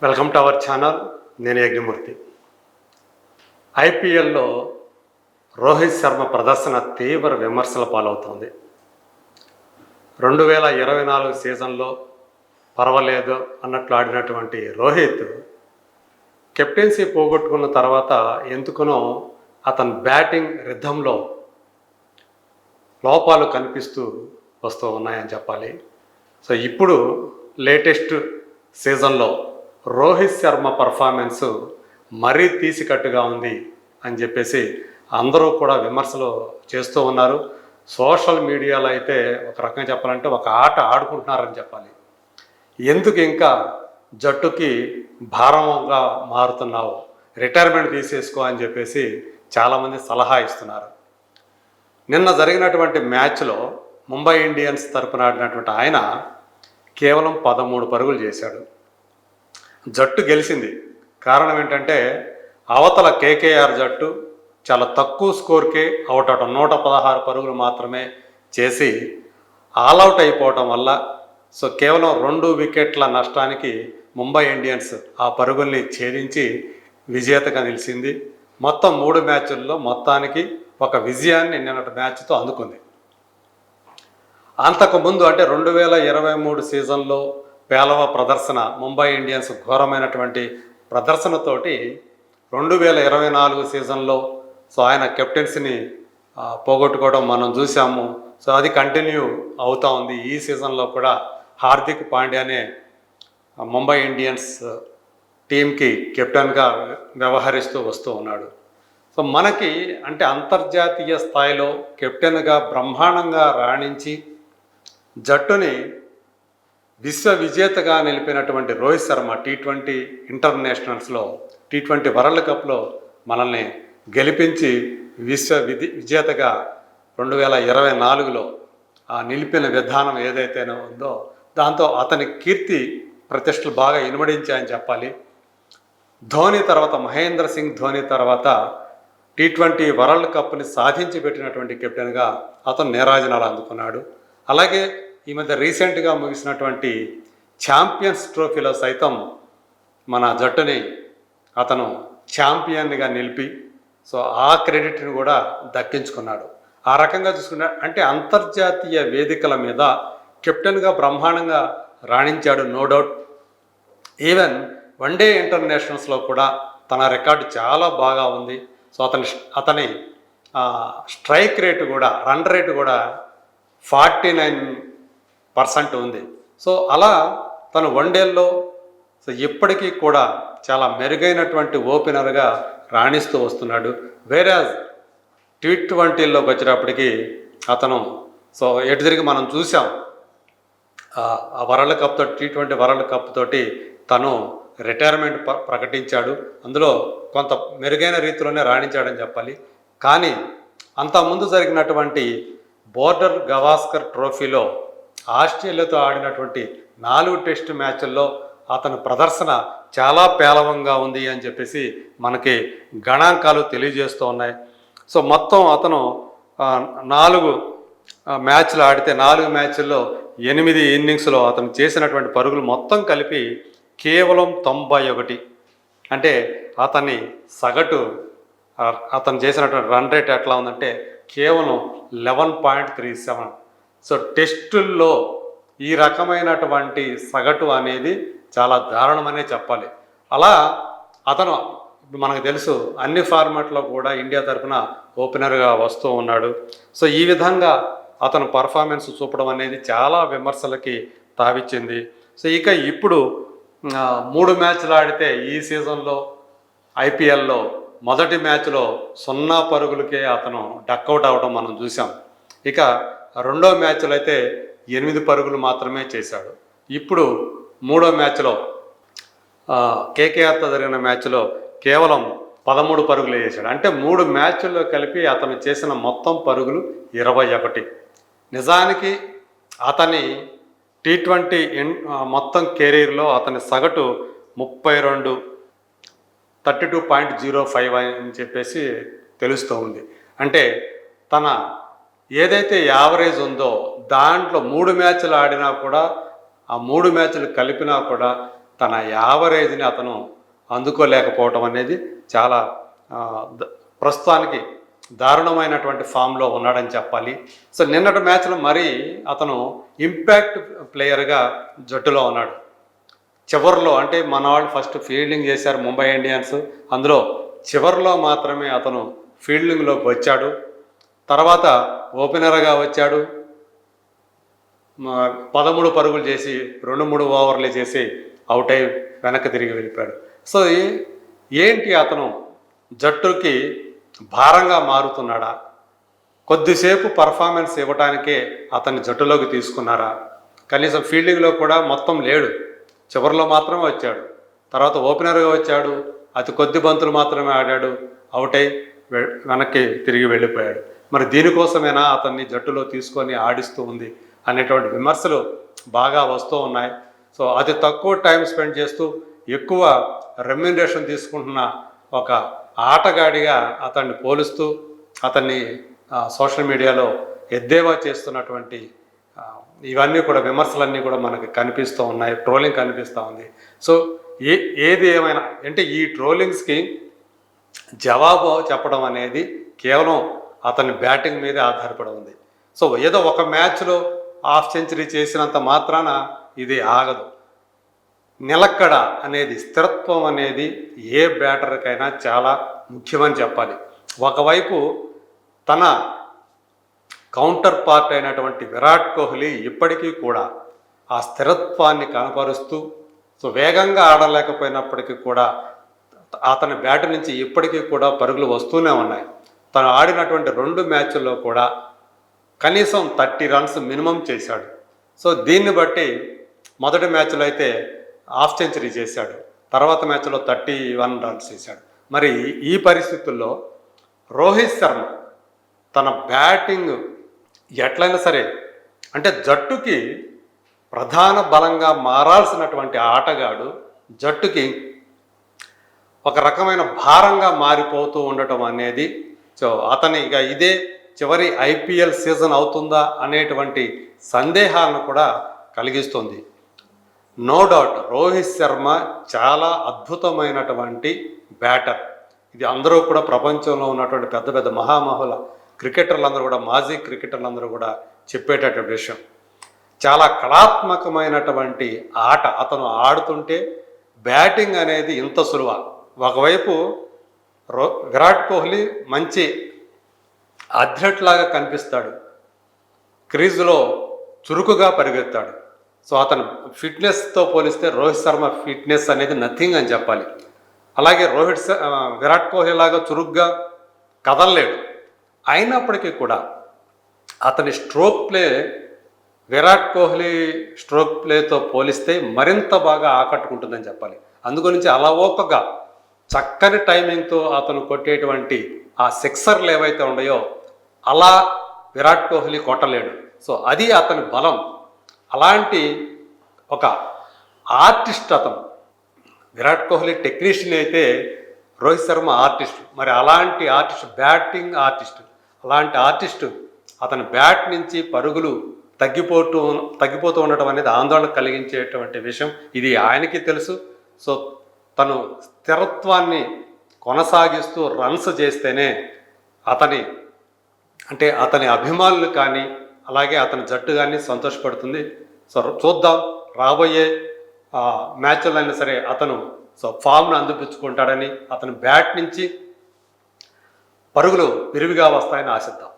Welcome to our channel. నేను యజ్ఞమూర్తి. ఐపీఎల్లో రోహిత్ శర్మ ప్రదర్శన తీవ్ర విమర్శల పాలవుతోంది. 2024 సీజన్లో పర్వాలేదు అన్నట్లు ఆడినటువంటి రోహిత్ కెప్టెన్సీ పోగొట్టుకున్న తర్వాత ఎందుకునో అతని బ్యాటింగ్ రిథంలో లోపాలు కనిపిస్తూ వస్తూ ఉన్నాయని చెప్పాలి. సో ఇప్పుడు లేటెస్ట్ సీజన్లో రోహిత్ శర్మ పర్ఫార్మెన్స్ మరీ తీసికట్టుగా ఉంది అని చెప్పేసి అందరూ కూడా విమర్శలు చేస్తూ ఉన్నారు. సోషల్ మీడియాలో అయితే ఒక రకంగా చెప్పాలంటే ఒక ఆట ఆడుకుంటున్నారని చెప్పాలి. ఎందుకు ఇంకా జట్టుకి భారంగా మారుతున్నావు, రిటైర్మెంట్ తీసేసుకో అని చెప్పేసి చాలామంది సలహా ఇస్తున్నారు. నిన్న జరిగినటువంటి మ్యాచ్లో ముంబై ఇండియన్స్ తరపున ఆడినటువంటి ఆయన కేవలం 13 పరుగులు చేశాడు. జట్టు గెలిచింది. కారణం ఏంటంటే అవతల కేకేఆర్ జట్టు చాలా తక్కువ స్కోర్కే అవుట్ అవటం, 116 పరుగులు మాత్రమే చేసి ఆల్అవుట్ అయిపోవటం వల్ల సో కేవలం 2 వికెట్ల నష్టానికి ముంబై ఇండియన్స్ ఆ పరుగుల్ని ఛేదించి విజేతగా నిలిచింది. మొత్తం 3 మ్యాచ్ల్లో మొత్తానికి ఒక విజయాన్ని నిన్నటి మ్యాచ్తో అందుకుంది. అంతకుముందు అంటే 2023 సీజన్లో పేలవ ప్రదర్శన, ముంబై ఇండియన్స్ ఘోరమైనటువంటి ప్రదర్శనతోటి 2024 సీజన్లో సో ఆయన కెప్టెన్సీని పోగొట్టుకోవడం మనం చూసాము. సో అది కంటిన్యూ అవుతూ ఉంది. ఈ సీజన్లో కూడా హార్దిక్ పాండ్యానే ముంబై ఇండియన్స్ టీంకి కెప్టెన్గా వ్యవహరిస్తూ వస్తూ ఉన్నాడు. సో మనకి అంటే అంతర్జాతీయ స్థాయిలో కెప్టెన్గా బ్రహ్మాండంగా రాణించి జట్టుని విశ్వ విజేతగా నిలిపినటువంటి రోహిత్ శర్మ T20 ఇంటర్నేషనల్స్లో, T20 వరల్డ్ కప్లో మనల్ని గెలిపించి విజేతగా 2024లో నిలిపిన విధానం ఏదైతేనో ఉందో దాంతో అతని కీర్తి ప్రతిష్టలు బాగా ఇనుమడించాయని చెప్పాలి. ధోని తర్వాత, మహేంద్ర సింగ్ ధోని తర్వాత T20 వరల్డ్ కప్ని సాధించి పెట్టినటువంటి కెప్టెన్గా అతను నీరాజనాలు అందుకున్నాడు. అలాగే ఈ మధ్య రీసెంట్గా ముగిసినటువంటి ఛాంపియన్స్ ట్రోఫీలో సైతం మన జట్టుని అతను ఛాంపియన్గా నిలిపి సో ఆ క్రెడిట్ని కూడా దక్కించుకున్నాడు. ఆ రకంగా చూసుకున్నా అంటే అంతర్జాతీయ వేదికల మీద కెప్టెన్గా బ్రహ్మాండంగా రాణించాడు, నో డౌట్. ఈవెన్ వన్డే ఇంటర్నేషనల్స్లో కూడా తన రికార్డు చాలా బాగా ఉంది. సో అతని స్ట్రైక్ రేటు కూడా, రన్ రేటు కూడా 49% ఉంది. సో అలా తను వన్డేల్లో సో ఇప్పటికీ కూడా చాలా మెరుగైనటువంటి ఓపెనర్గా రాణిస్తూ వస్తున్నాడు. వేరే T20లోకి వచ్చేటప్పటికి అతను సో ఎటు తిరిగి మనం చూసాం ఆ వరల్డ్ కప్తో, T20 వరల్డ్ కప్ తోటి తను రిటైర్మెంట్ ప్రకటించాడు. అందులో కొంత మెరుగైన రీతిలోనే రాణించాడని చెప్పాలి. కానీ అంతకుముందు జరిగినటువంటి బోర్డర్ గవాస్కర్ ట్రోఫీలో ఆస్ట్రేలియాతో ఆడినటువంటి 4 టెస్ట్ మ్యాచ్ల్లో అతని ప్రదర్శన చాలా పేలవంగా ఉంది అని చెప్పేసి మనకి గణాంకాలు తెలియజేస్తూ ఉన్నాయి. సో మొత్తం అతను 4 మ్యాచ్లు ఆడితే 4 మ్యాచ్ల్లో 8 ఇన్నింగ్స్లో అతను చేసినటువంటి పరుగులు మొత్తం కలిపి కేవలం 91. అంటే అతని సగటు అతను చేసినటువంటి రన్ రేట్ ఎట్లా ఉందంటే కేవలం 11.37. సో టెస్టుల్లో ఈ రకమైనటువంటి సగటు అనేది చాలా దారుణమనే చెప్పాలి. అలా అతను మనకు తెలుసు అన్ని ఫార్మాట్లో కూడా ఇండియా తరఫున ఓపెనర్గా వస్తూ ఉన్నాడు. సో ఈ విధంగా అతను పర్ఫార్మెన్స్ చూపడం అనేది చాలా విమర్శలకి తావిచ్చింది. సో ఇక ఇప్పుడు 3 మ్యాచ్లు ఆడితే ఈ సీజన్లో ఐపీఎల్లో మొదటి మ్యాచ్లో 0 పరుగులకే అతను డక్అవుట్ అవ్వడం మనం చూసాం. ఇక రెండో మ్యాచ్లో అయితే 8 పరుగులు మాత్రమే చేశాడు. ఇప్పుడు 3వ మ్యాచ్లో కేకేఆర్తో జరిగిన మ్యాచ్లో కేవలం 13 పరుగులు చేశాడు. అంటే 3 మ్యాచ్ల్లో కలిపి అతను చేసిన మొత్తం పరుగులు 21. నిజానికి అతని T20 మొత్తం కెరీర్లో అతని సగటు 32.05 అని చెప్పేసి తెలుస్తూ ఉంది. అంటే తన ఏదైతే యావరేజ్ ఉందో దాంట్లో 3 మ్యాచ్లు ఆడినా కూడా ఆ 3 మ్యాచ్లు కలిపినా కూడా తన యావరేజ్ని అతను అందుకోలేకపోవటం అనేది చాలా ప్రస్తుతానికి దారుణమైనటువంటి ఫామ్లో ఉన్నాడని చెప్పాలి. సో నిన్నటి మ్యాచ్లో మరీ అతను ఇంపాక్ట్ ప్లేయర్గా జట్టులో ఉన్నాడు. చివరిలో అంటే మన వాళ్ళు ఫస్ట్ ఫీల్డింగ్ చేశారు ముంబై ఇండియన్స్, అందులో చివరిలో మాత్రమే అతను ఫీల్డింగ్లోకి వచ్చాడు. తర్వాత ఓపెనర్గా వచ్చాడు, 13 పరుగులు చేసి 2-3 ఓవర్లు చేసి అవుట్ అయి వెనక్కి తిరిగి వెళ్ళిపోయాడు. సో ఏంటి అతను జట్టుకి భారంగా మారుతున్నాడా? కొద్దిసేపు పర్ఫార్మెన్స్ ఇవ్వడానికే అతన్ని జట్టులోకి తీసుకున్నారా? కనీసం ఫీల్డింగ్లో కూడా మొత్తం లేడు, చివరిలో మాత్రమే వచ్చాడు. తర్వాత ఓపెనర్గా వచ్చాడు, అతి కొద్ది బంతులు మాత్రమే ఆడాడు, అవుట్ అయి వెనక్కి తిరిగి వెళ్ళిపోయాడు. మరి దీనికోసమైనా అతన్ని జట్టులో తీసుకొని ఆడిస్తూ ఉంది అనేటువంటి విమర్శలు బాగా వస్తూ ఉన్నాయి. సో అతి తక్కువ టైం స్పెండ్ చేస్తూ ఎక్కువ రెమ్యునరేషన్ తీసుకుంటున్న ఒక ఆటగాడిగా అతన్ని పోలుస్తూ అతన్ని సోషల్ మీడియాలో ఎద్దేవా చేస్తున్నటువంటి ఇవన్నీ కూడా విమర్శలన్నీ కూడా మనకు కనిపిస్తూ ఉన్నాయి, ట్రోలింగ్ కనిపిస్తూ ఉంది. సో ఏది ఏమైనా అంటే ఈ ట్రోలింగ్స్కి జవాబు చెప్పడం అనేది కేవలం అతని బ్యాటింగ్ మీదే ఆధారపడి ఉంది. సో ఏదో ఒక మ్యాచ్లో హాఫ్ సెంచరీ చేసినంత మాత్రాన ఇది ఆగదు. నిలకడ అనేది, స్థిరత్వం అనేది ఏ బ్యాటర్కైనా చాలా ముఖ్యమని చెప్పాలి. ఒకవైపు తన కౌంటర్ పార్ట్ అయినటువంటి విరాట్ కోహ్లీ ఇప్పటికీ కూడా ఆ స్థిరత్వాన్ని కనపరుస్తూ, సో వేగంగా ఆడలేకపోయినప్పటికీ కూడా అతని బ్యాట్ నుంచి ఇప్పటికీ కూడా పరుగులు వస్తూనే ఉన్నాయి. తను ఆడినటువంటి 2 మ్యాచ్ల్లో కూడా కనీసం 30 రన్స్ మినిమం చేశాడు. సో దీన్ని బట్టి మొదటి మ్యాచ్లో అయితే హాఫ్ సెంచరీ చేశాడు, తర్వాత మ్యాచ్లో 31 రన్స్ చేశాడు. మరి ఈ పరిస్థితుల్లో రోహిత్ శర్మ తన బ్యాటింగ్ ఎట్లయినా సరే అంటే జట్టుకి ప్రధాన బలంగా మారాల్సినటువంటి ఆటగాడు జట్టుకి ఒక రకమైన భారంగా మారిపోతూ ఉండటం అనేది, సో అతని ఇక ఇదే చివరి ఐపీఎల్ సీజన్ అవుతుందా అనేటువంటి సందేహాలను కూడా కలిగిస్తుంది. నో డౌట్ రోహిత్ శర్మ చాలా అద్భుతమైనటువంటి బ్యాటర్. ఇది అందరూ కూడా ప్రపంచంలో ఉన్నటువంటి పెద్ద పెద్ద మహామహుల క్రికెటర్లందరూ కూడా, మాజీ క్రికెటర్లందరూ కూడా చెప్పేటటువంటి విషయం. చాలా కళాత్మకమైనటువంటి ఆట అతను ఆడుతుంటే బ్యాటింగ్ అనేది ఇంత సులువ. ఒకవైపు విరాట్ కోహ్లీ మంచి అథ్లెట్ లాగా కనిపిస్తాడు, క్రీజులో చురుకుగా పరిగెత్తాడు. సో అతను ఫిట్నెస్తో పోలిస్తే రోహిత్ శర్మ ఫిట్నెస్ అనేది నథింగ్ అని చెప్పాలి. అలాగే విరాట్ కోహ్లీ లాగా చురుగ్గా కదలలేడు. అయినప్పటికీ కూడా అతని stroke play Virat Kohli stroke ప్లేతో పోలిస్తే మరింత బాగా ఆకట్టుకుంటుందని చెప్పాలి. అందుగురించి అలవోకగా చక్కని టైమింగ్తో అతను కొట్టేటువంటి ఆ సిక్సర్లు ఏవైతే ఉన్నాయో అలా విరాట్ కోహ్లీ కొట్టలేడు. సో అది అతని బలం. అలాంటి ఒక ఆర్టిస్ట్ అతను. విరాట్ కోహ్లీ టెక్నీషియన్ అయితే రోహిత్ శర్మ ఆర్టిస్ట్. మరి అలాంటి ఆర్టిస్ట్, బ్యాటింగ్ ఆర్టిస్ట్, అలాంటి ఆర్టిస్ట్ అతని బ్యాట్ నుంచి పరుగులు తగ్గిపోతూ ఉండటం అనేది ఆందోళన కలిగించేటువంటి విషయం. ఇది ఆయనకి తెలుసు. సో తను స్థిరత్వాన్ని కొనసాగిస్తూ రన్స్ చేస్తేనే అతని అభిమానులు కానీ అలాగే అతని జట్టు కానీ సంతోషపడుతుంది. సో చూద్దాం రాబోయే మ్యాచ్లో అయినా సరే అతను ఫామ్ను అందిపుచ్చుకుంటాడని, అతని బ్యాట్ నుంచి పరుగులు విరివిగా వస్తాయని ఆశిద్దాం.